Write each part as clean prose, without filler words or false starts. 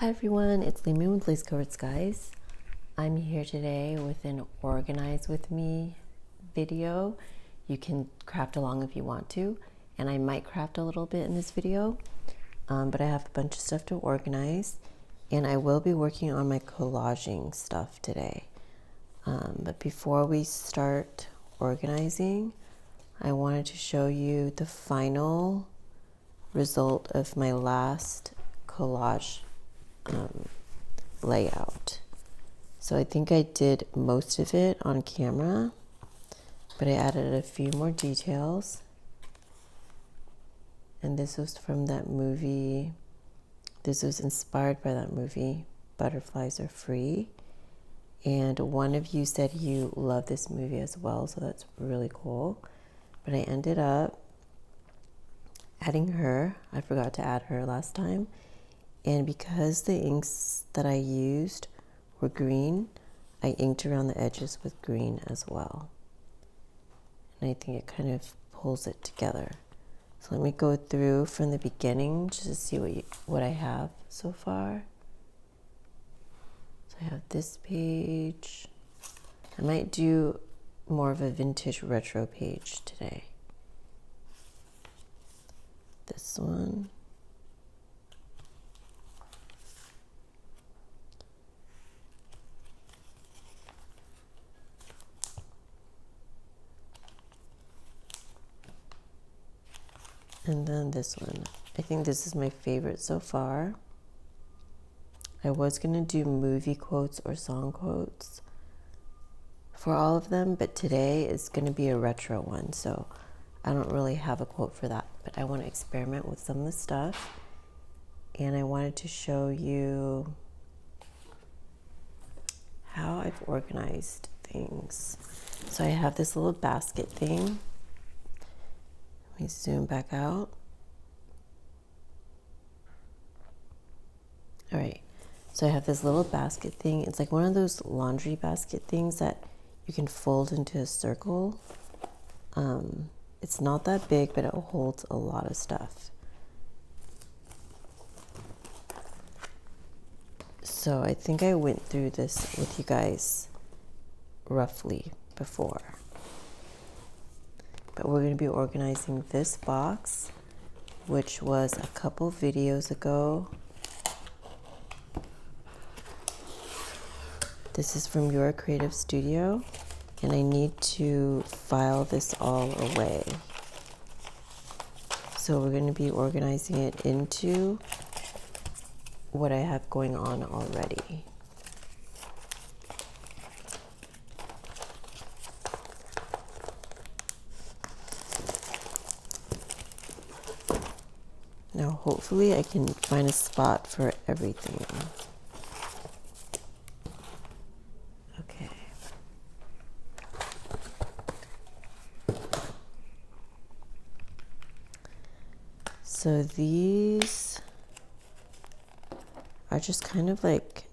Hi everyone, it's Lee with Lee's Covered Skies. I'm here today with an Organize With Me video. You can craft along if you want to, and I might craft a little bit in this video, but I have a bunch of stuff to organize, and I will be working on my collaging stuff today. But before we start organizing, I wanted to show you the final result of my last collage layout. So I think I did most of it on camera, but I added a few more details. And this was from that movie. This was inspired by that movie, Butterflies Are Free. And one of you said you love this movie as well, so that's really cool. But I ended up adding her. I forgot to add her last time. And because the inks that I used were green, I inked around the edges with green as well. And I think it kind of pulls it together. So let me go through from the beginning just to see what I have so far. So I have this page. I might do more of a vintage retro page today. This one. And then this one. I think this is my favorite so far. I was going to do movie quotes or song quotes for all of them, but today is going to be a retro one, so I don't really have a quote for that, but I want to experiment with some of the stuff, and I wanted to show you how I've organized things. So I have this little basket thing. Let me zoom back out. All right, so I have this little basket thing. It's like one of those laundry basket things that you can fold into a circle. It's not that big, but it holds a lot of stuff. So I think I went through this with you guys roughly before. But we're going to be organizing this box, which was a couple videos ago. This is from Your Creative Studio, and I need to file this all away. So we're going to be organizing it into what I have going on already. Now hopefully I can find a spot for everything. Okay. So these are just kind of like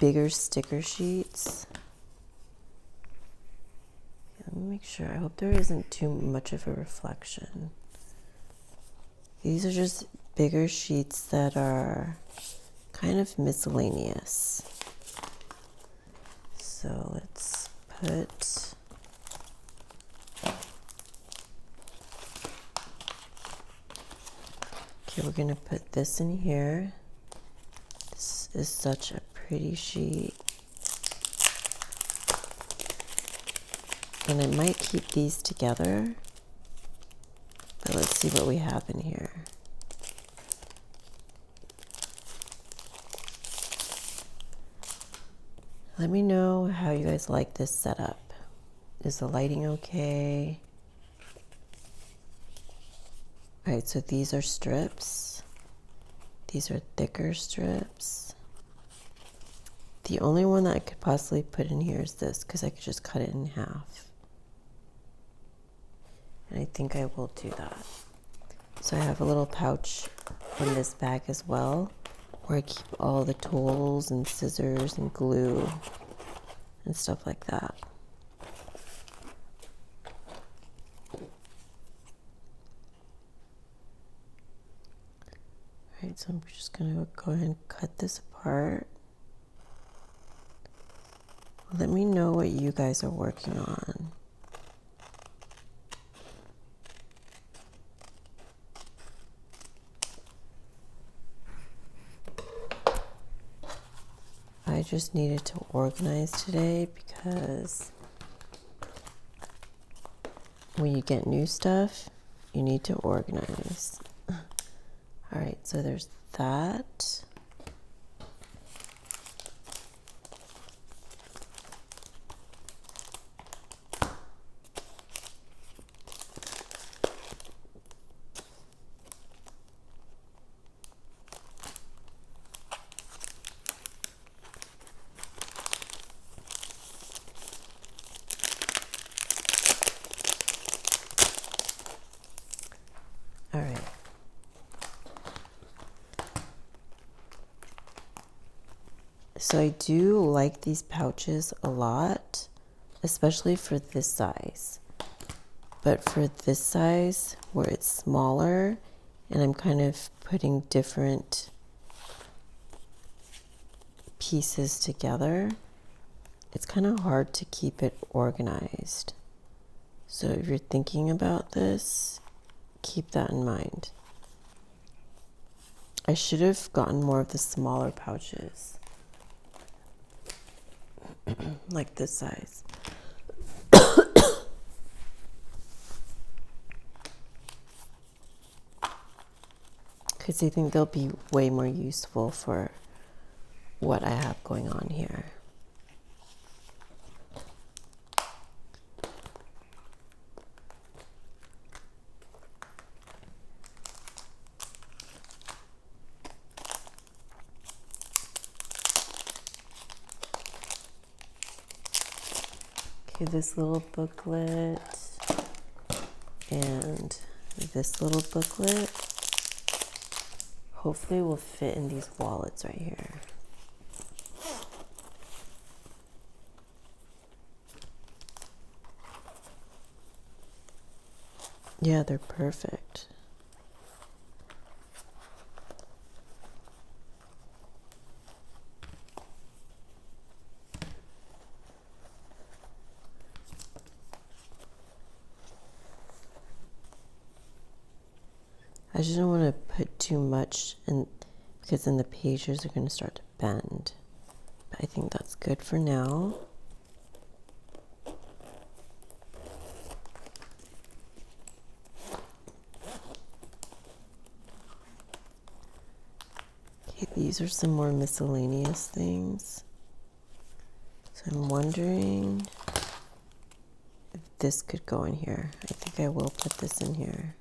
bigger sticker sheets. Let me make sure. I hope there isn't too much of a reflection. These are just bigger sheets that are kind of miscellaneous. So let's put okay, we're gonna put this in here. This is such a pretty sheet. And I might keep these together. But let's see what we have in here. Let me know how you guys like this setup. Is the lighting okay? All right, so these are strips. These are thicker strips. The only one that I could possibly put in here is this, because I could just cut it in half. And I think I will do that. So I have a little pouch in this bag as well, where I keep all the tools and scissors and glue and stuff like that. All right, So I'm just going to go ahead and cut this apart. Let me know what you guys are working on. I just needed to organize today because when you get new stuff, you need to organize. All right, so there's that. All right. So I do like these pouches a lot, especially for this size. But for this size, where it's smaller, and I'm kind of putting different pieces together, it's kind of hard to keep it organized. So if you're thinking about this, keep that in mind. I should have gotten more of the smaller pouches, like this size. Because I think they'll be way more useful for what I have going on here. Okay, this little booklet and this little booklet hopefully will fit in these wallets right here. Yeah, they're perfect. I just don't want to put too much in, because then the pages are going to start to bend. But I think that's good for now. Okay, these are some more miscellaneous things. So I'm wondering if this could go in here. I think I will put this in here.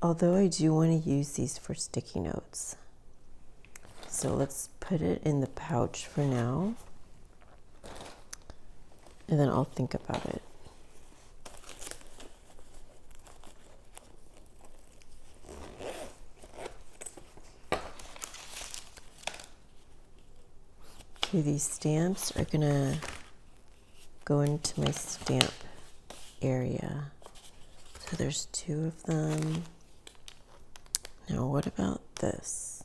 Although I do want to use these for sticky notes. So let's put it in the pouch for now. And then I'll think about it. Okay, these stamps are gonna go into my stamp area. So there's 2 of them. Now what about this?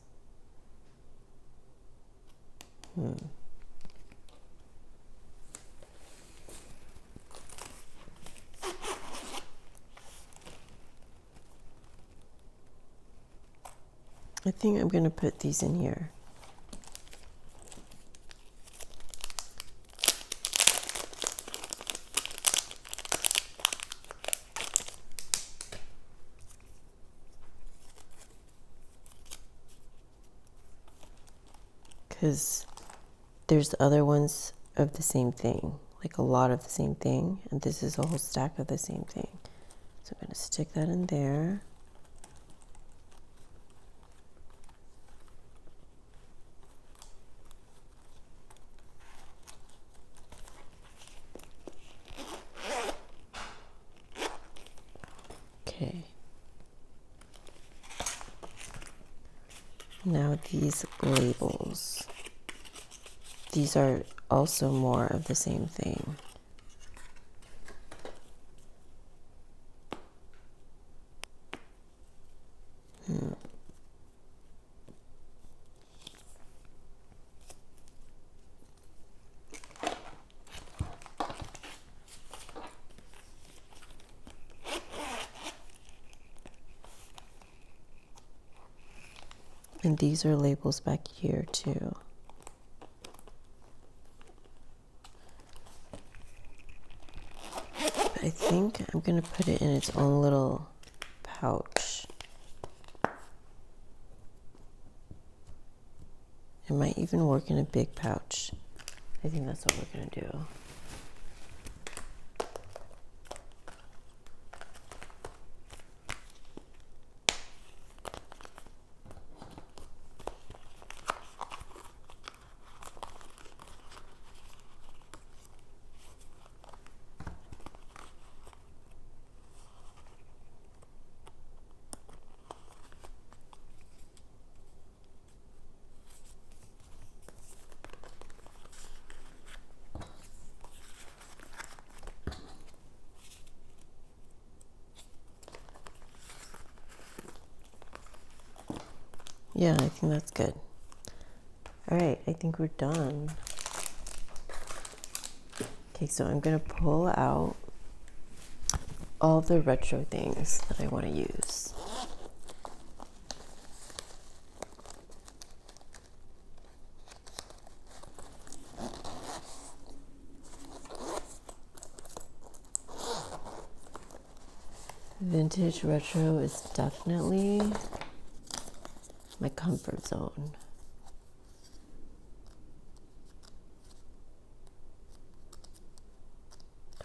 I think I'm going to put these in here. Because there's other ones of the same thing, like a lot of the same thing, and this is a whole stack of the same thing. So I'm going to stick that in there. Now these labels. These are also more of the same thing. And these are labels back here too. But I think I'm gonna put it in its own little pouch. It might even work in a big pouch. I think that's what we're gonna do. Yeah, I think that's good. All right, I think we're done. Okay, so I'm gonna pull out all the retro things that I want to use. Vintage retro is definitely my comfort zone.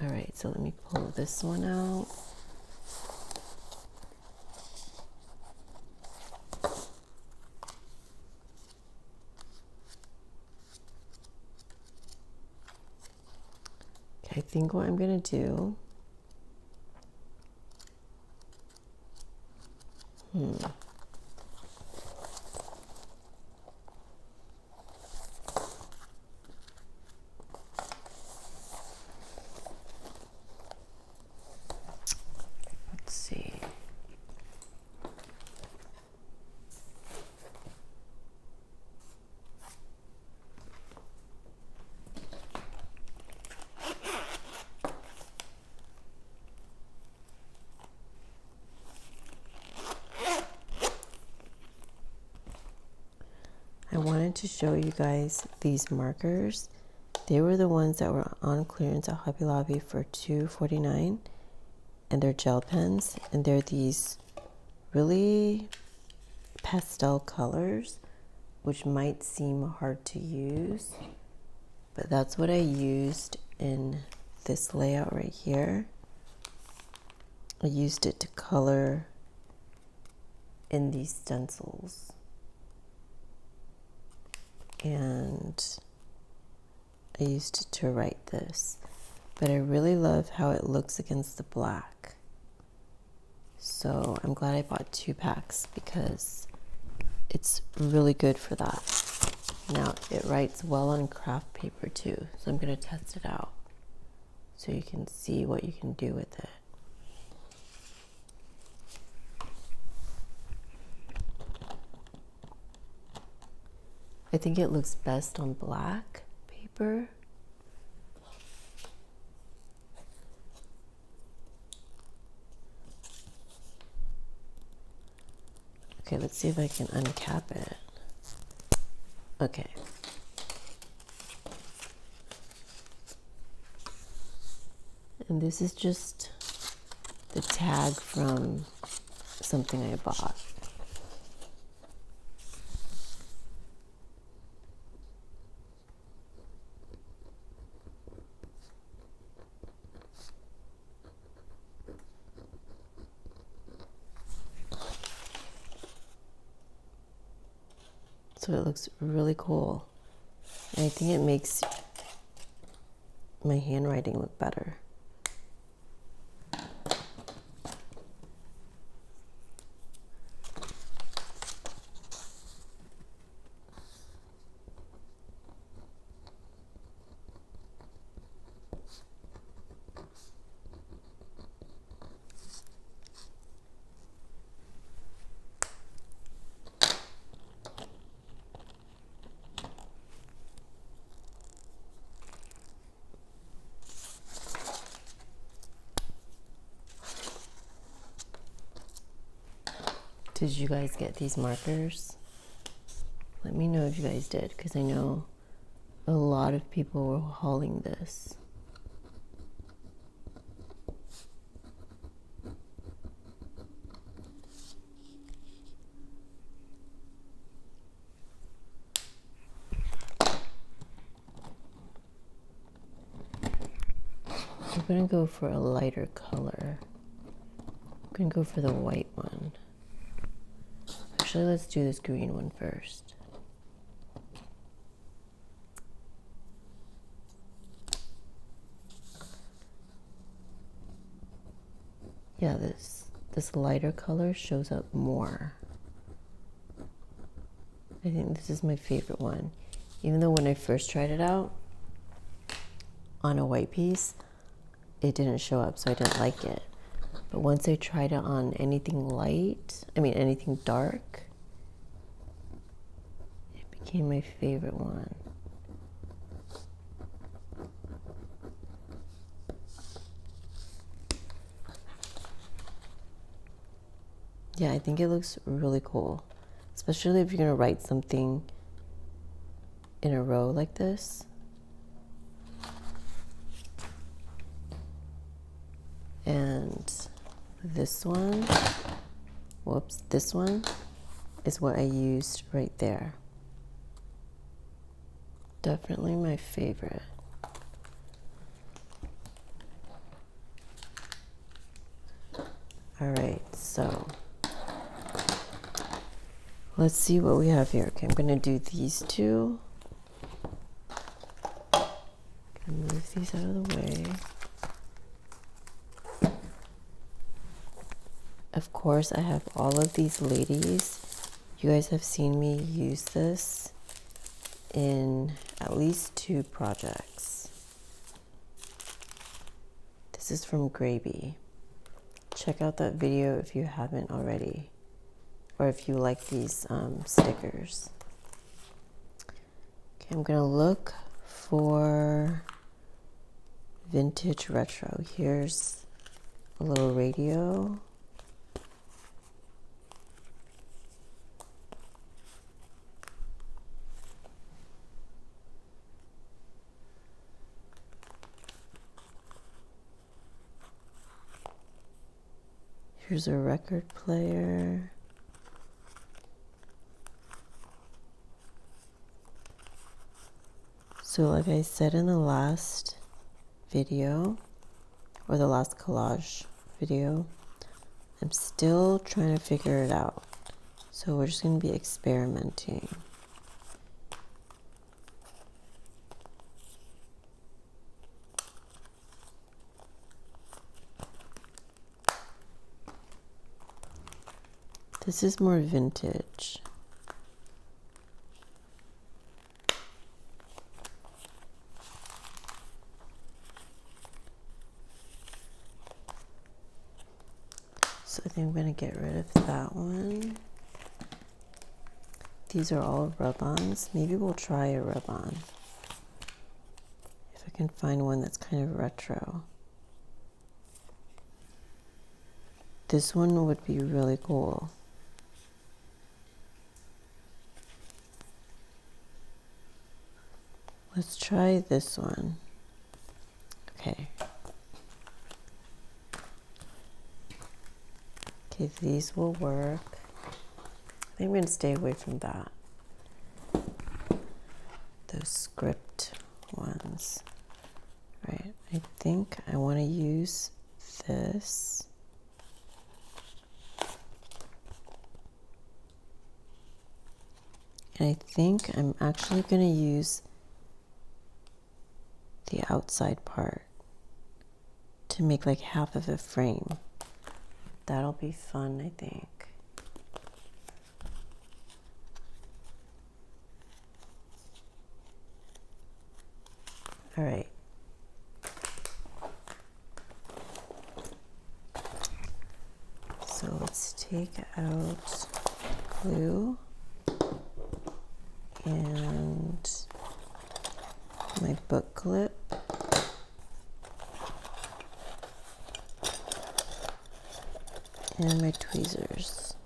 All right, so let me pull this one out. Okay, I think what I'm gonna do, let's see. I wanted to show you guys these markers. They were the ones that were on clearance at Hobby Lobby for $2.49, and they're gel pens, and they're these really pastel colors, which might seem hard to use, but that's what I used in this layout right here. I used it to color in these stencils, and I used it to write this, but I really love how it looks against the black. So I'm glad I bought 2 packs because it's really good for that. Now it writes well on craft paper too, so I'm going to test it out so you can see what you can do with it. I think it looks best on black paper. Okay, let's see if I can uncap it. Okay. And this is just the tag from something I bought. So it looks really cool. And I think it makes my handwriting look better. Did you guys get these markers? Let me know if you guys did, because I know a lot of people were hauling this. I'm gonna go for a lighter color. I'm gonna go for the white one. Actually, let's do this green one first. Yeah, this lighter color shows up more. I think this is my favorite one. Even though when I first tried it out on a white piece, it didn't show up, so I didn't like it. But once I tried it on anything anything dark, it became my favorite one. Yeah, I think it looks really cool, especially if you're gonna write something in a row like this. And this one, this one is what I used right there. Definitely my favorite. All right, so let's see what we have here. Okay, I'm gonna do these two. Gonna move these out of the way. Of course, I have all of these ladies. You guys have seen me use this in at least 2 projects. This is from Gravy. Check out that video if you haven't already, or if you like these stickers. Okay, I'm gonna look for vintage retro. Here's a little radio. Here's a record player. So like I said in the last video, or the last collage video, I'm still trying to figure it out. So we're just going to be experimenting. This is more vintage. So I think I'm going to get rid of that one. These are all rub-ons. Maybe we'll try a rub-on. If I can find one that's kind of retro. This one would be really cool. Let's try this one. Okay. Okay, these will work. I think I'm going to stay away from that. Those script ones. Right. I think I want to use this. And I think I'm actually going to use the outside part to make like half of a frame. That'll be fun, I think. All right. So let's take out glue and my book clip. And my tweezers.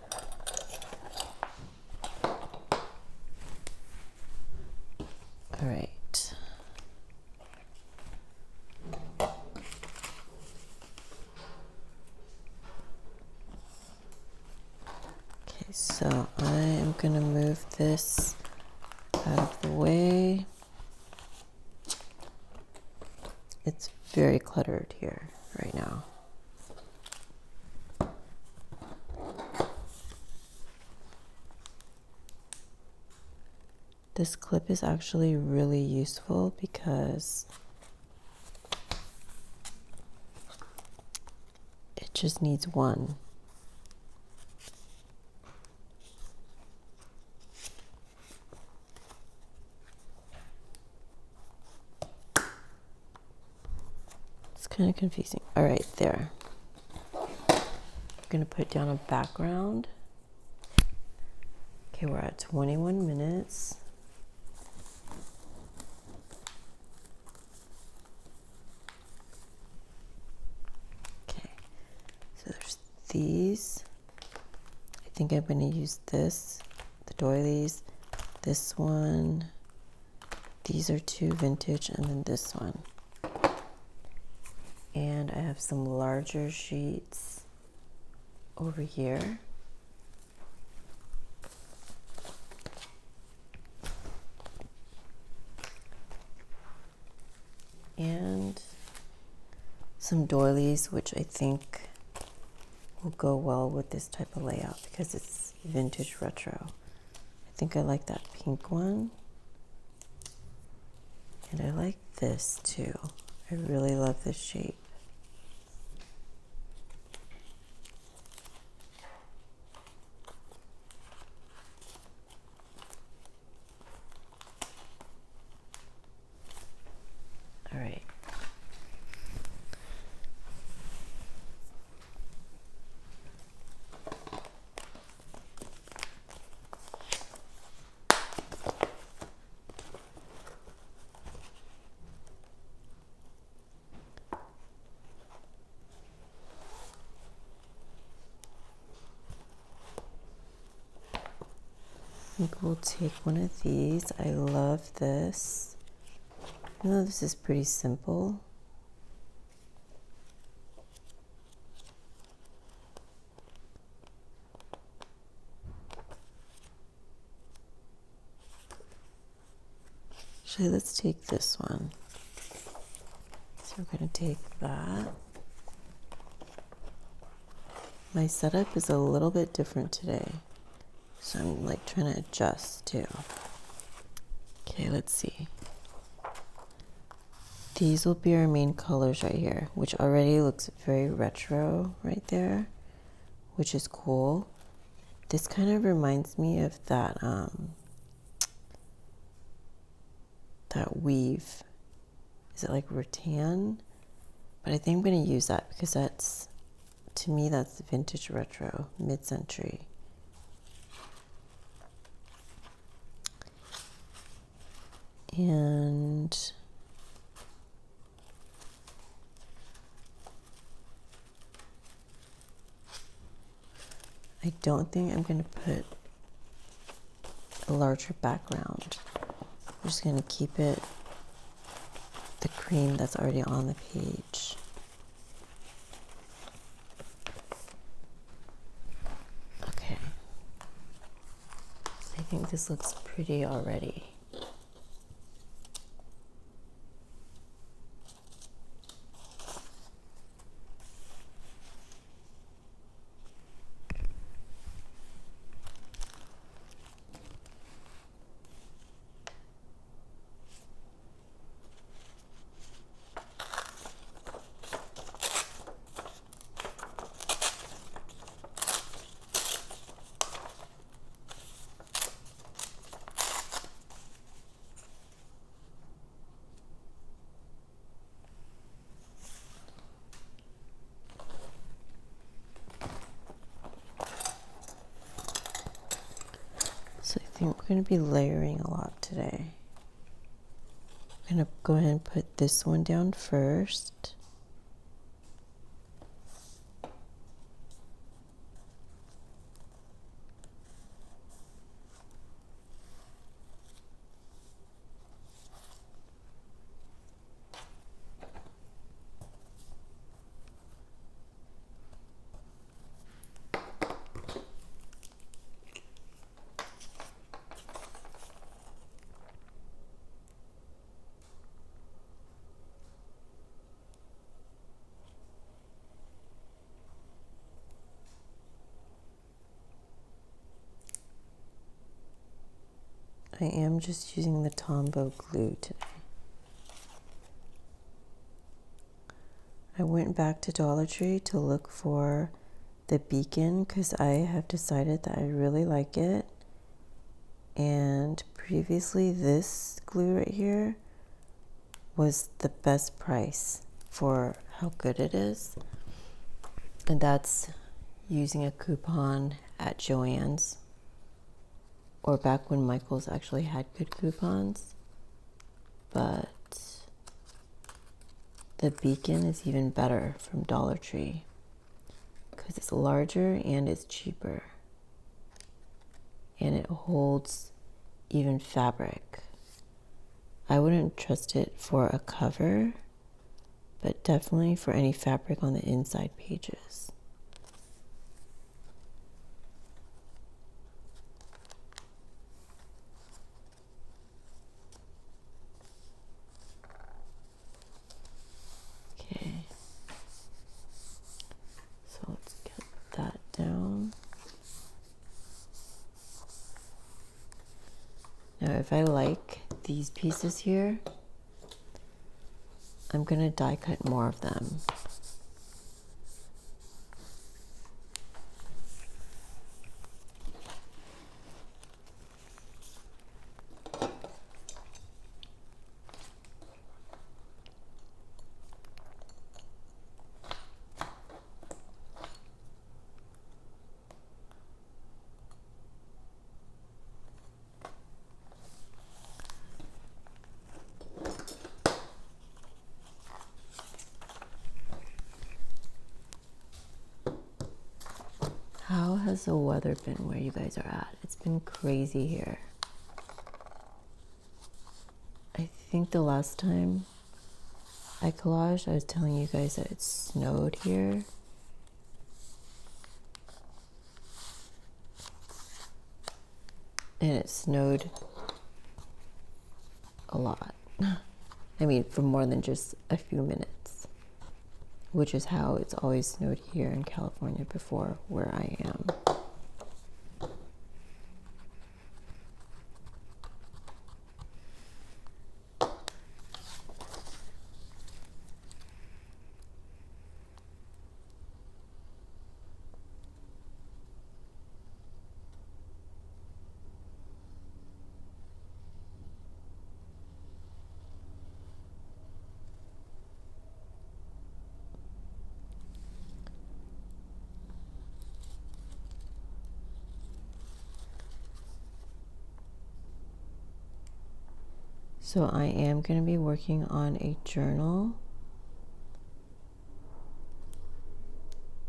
All right. Okay, so I am gonna move this out of the way. It's very cluttered here right now. This clip is actually really useful because it just needs one. It's kind of confusing. All right, there. I'm gonna put down a background. Okay, we're at 21 minutes. Okay, so there's these. I think I'm gonna use this, the doilies, this one. These are two vintage, and then this one. And I have some larger sheets over here. And some doilies, which I think will go well with this type of layout because it's vintage retro. I think I like that pink one. And I like this too. I really love this shape. All right. I think we'll take one of these. I love this. Even though this is pretty simple. Actually, let's take this one. So we're going to take that. My setup is a little bit different today. So I'm like trying to adjust too. Okay, let's see. These will be our main colors right here, which already looks very retro right there, which is cool. This kind of reminds me of that that weave. Is it like rattan? But I think I'm going to use that because that's, to me, that's vintage retro, mid-century. And I don't think I'm going to put a larger background. I'm just going to keep it the cream that's already on the page. Okay. I think this looks pretty already. So I think we're going to be layering a lot today. I'm going to go ahead and put this one down first. I am just using the Tombow glue today. I went back to Dollar Tree to look for the beacon because I have decided that I really like it. And previously this glue right here was the best price for how good it is. And that's using a coupon at Joann's, or back when Michael's actually had good coupons. But the beacon is even better from Dollar Tree because it's larger and it's cheaper. And it holds even fabric. I wouldn't trust it for a cover, but definitely for any fabric on the inside pages. Okay, so let's get that down. Now if I like these pieces here, I'm gonna die cut more of them. How has the weather been where you guys are at? It's been crazy here. I think the last time I collaged, I was telling you guys that it snowed here. And it snowed a lot. I mean, for more than just a few minutes, which is how it's always snowed here in California before where I am. So I am going to be working on a journal.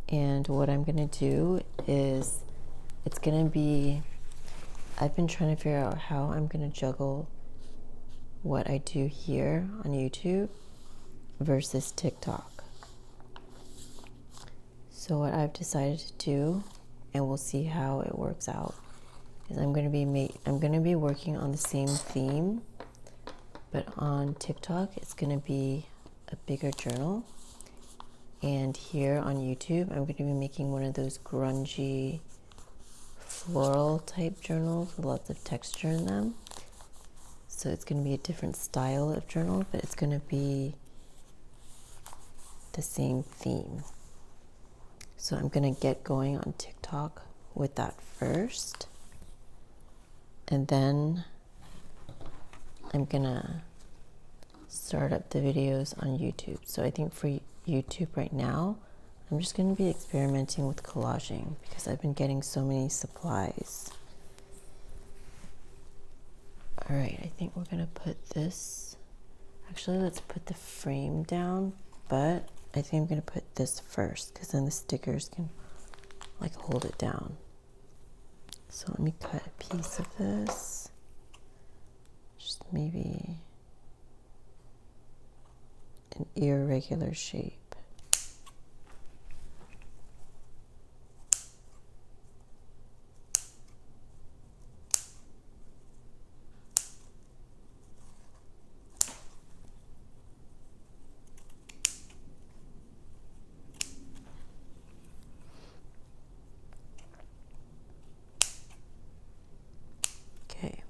And what I'm going to do is, it's going to be, I've been trying to figure out how I'm going to juggle what I do here on YouTube versus TikTok. So what I've decided to do, and we'll see how it works out, is I'm going to be working on the same theme, but on TikTok it's going to be a bigger journal, and here on YouTube I'm going to be making one of those grungy floral type journals with lots of texture in them. So it's going to be a different style of journal, but it's going to be the same theme. So I'm going to get going on TikTok with that first, and then I'm going to start up the videos on YouTube. So I think for YouTube right now, I'm just going to be experimenting with collaging because I've been getting so many supplies. All right, I think we're going to put this, actually let's put the frame down, but I think I'm going to put this first because then the stickers can like hold it down. So let me cut a piece of this, just maybe an irregular shape. Okay.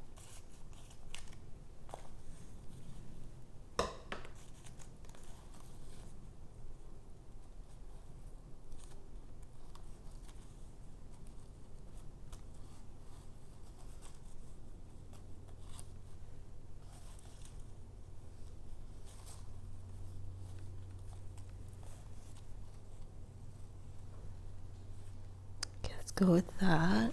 let's go with that.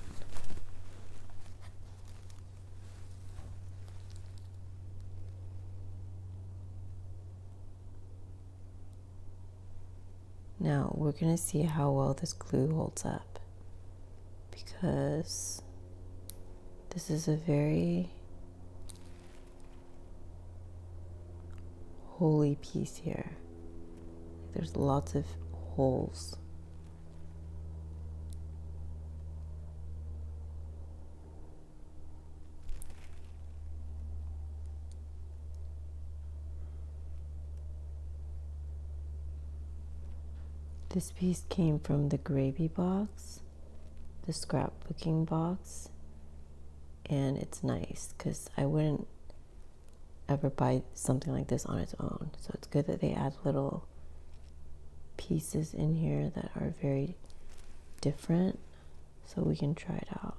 Now we're going to see how well this glue holds up, because this is a very holy piece here. There's lots of holes. This piece came from the gravy box, the scrapbooking box, and it's nice because I wouldn't ever buy something like this on its own. So it's good that they add little pieces in here that are very different, so we can try it out.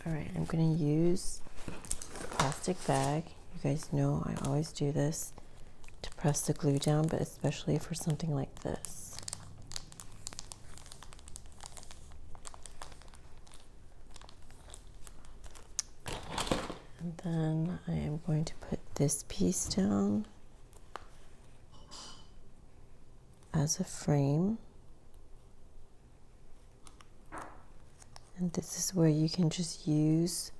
All right, I'm going to use a plastic bag. You guys know I always do this to press the glue down, but especially for something like this. And then I am going to put this piece down as a frame. And this is where you can just use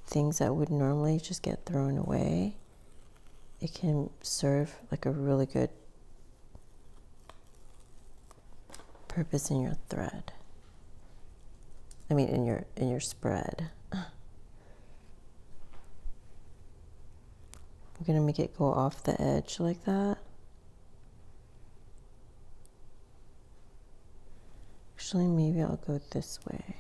things that would normally just get thrown away. It can serve like a really good purpose in your thread. I mean, in your spread. We're gonna make it go off the edge like that. Actually, maybe I'll go this way.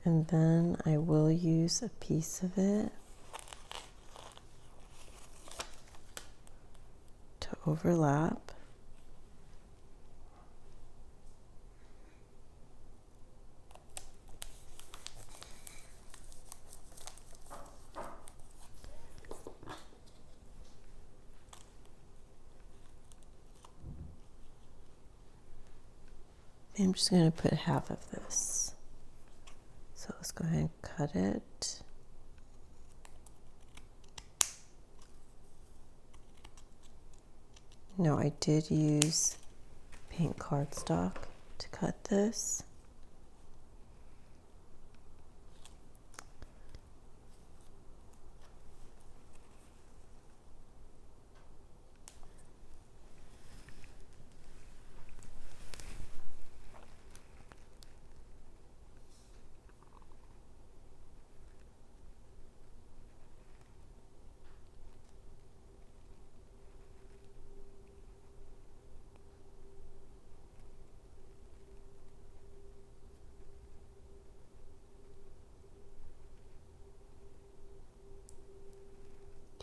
And then I will use a piece of it to overlap. I'm just going to put half of this. So let's go ahead and cut it. Now I did use pink cardstock to cut this.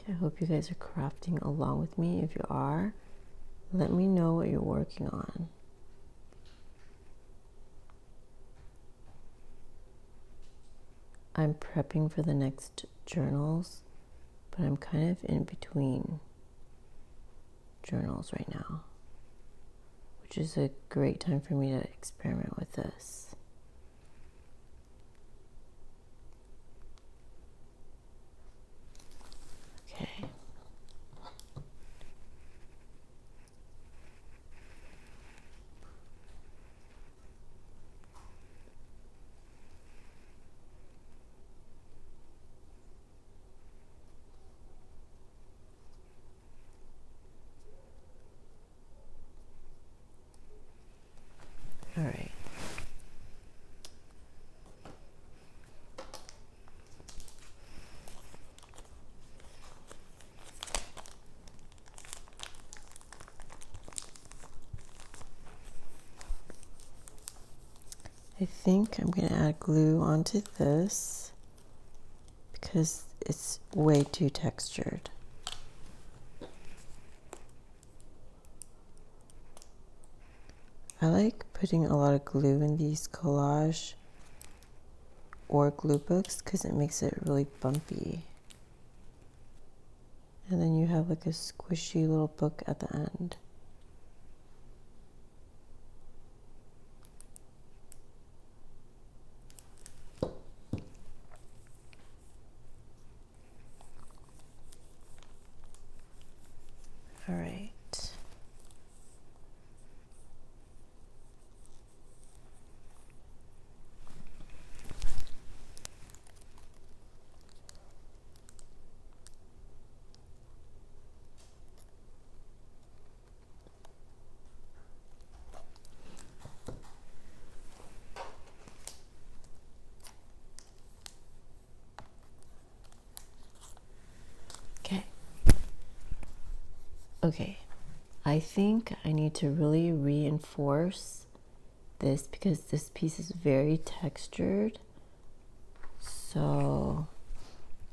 I hope you guys are crafting along with me. If you are, let me know what you're working on. I'm prepping for the next journals, but I'm kind of in between journals right now, which is a great time for me to experiment with this. Okay. right. I think I'm going to add glue onto this because it's way too textured. I like putting a lot of glue in these collage or glue books because it makes it really bumpy. And then you have like a squishy little book at the end. All right. Okay. Okay. I think I need to really reinforce this because this piece is very textured. So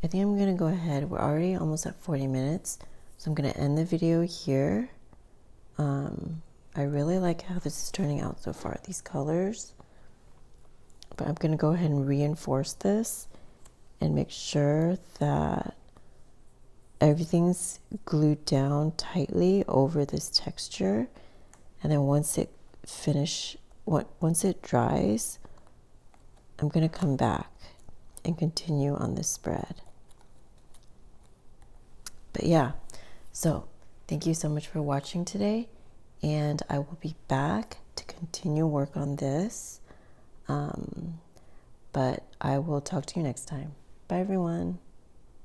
I think I'm gonna go ahead. We're already almost at 40 minutes. So I'm gonna end the video here. I really like how this is turning out so far, these colors. But I'm gonna go ahead and reinforce this and make sure that everything's glued down tightly over this texture. And then once it dries, I'm gonna come back and continue on this spread. But yeah, so thank you so much for watching today, and I will be back to continue work on this. But I will talk to you next time. Bye everyone.